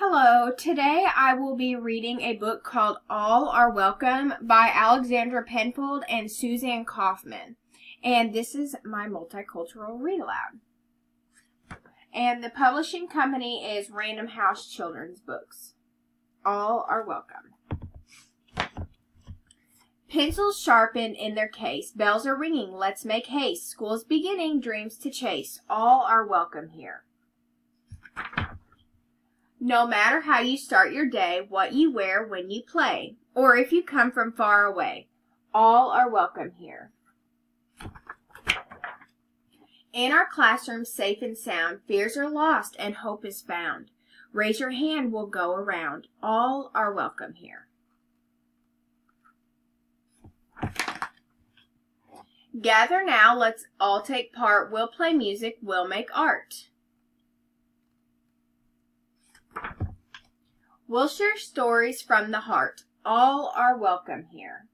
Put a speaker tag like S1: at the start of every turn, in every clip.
S1: Hello, today I will be reading a book called All Are Welcome by Alexandra Penfold and Suzanne Kaufman. And this is my multicultural read aloud. And the publishing company is Random House Children's Books. All are welcome. Pencils sharpened in their case, bells are ringing, let's make haste. School's beginning, dreams to chase. All are welcome here. No matter how you start your day, what you wear when you play, or if you come from far away, all are welcome here. In our classroom, safe and sound, fears are lost and hope is found. Raise your hand, we'll go around. All are welcome here. Gather now, let's all take part. We'll play music, we'll make art. We'll share stories from the heart. All are welcome here.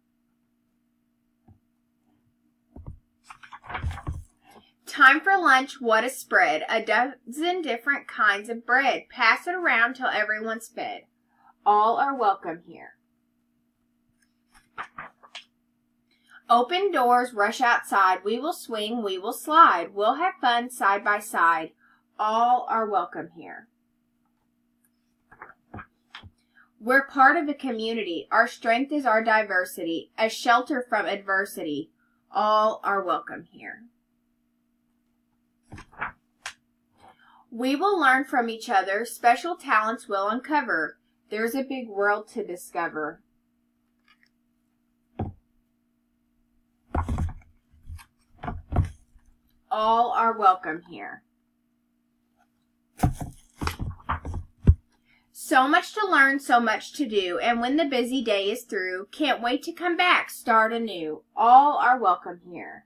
S1: Time for lunch, what a spread. A dozen different kinds of bread. Pass it around till everyone's fed. All are welcome here. Open doors, rush outside. We will swing, we will slide. We'll have fun side by side. All are welcome here. We're part of a community. Our strength is our diversity, a shelter from adversity. All are welcome here. We will learn from each other. Special talents will uncover. There's a big world to discover. All are welcome here. So much to learn, so much to do, and when the busy day is through, can't wait to come back, start anew. All are welcome here.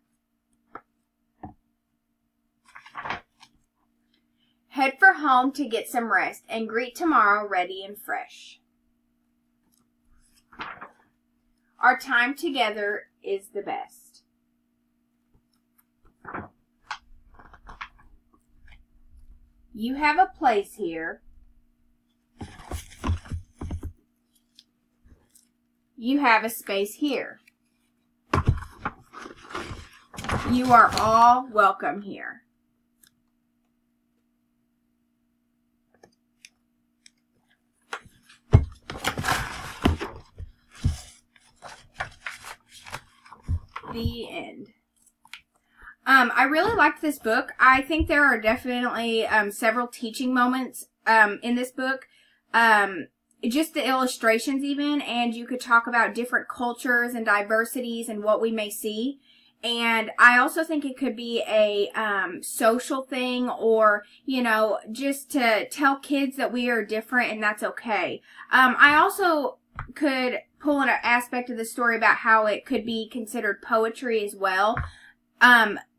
S1: Head for home to get some rest, and greet tomorrow ready and fresh. Our time together is the best. You have a place here. You have a space here. You are all welcome here. The end. I really liked this book. I think there are definitely several teaching moments in this book. Just the illustrations even, and you could talk about different cultures and diversities and what we may see. And I also think it could be a social thing, or, you know, just to tell kids that we are different and that's okay. I also could pull in an aspect of the story about how it could be considered poetry as well.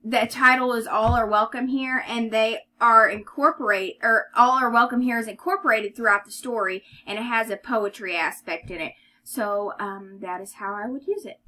S1: The title is All Are Welcome Here, and they are All Are Welcome Here is incorporated throughout the story, and it has a poetry aspect in it. So, that is how I would use it.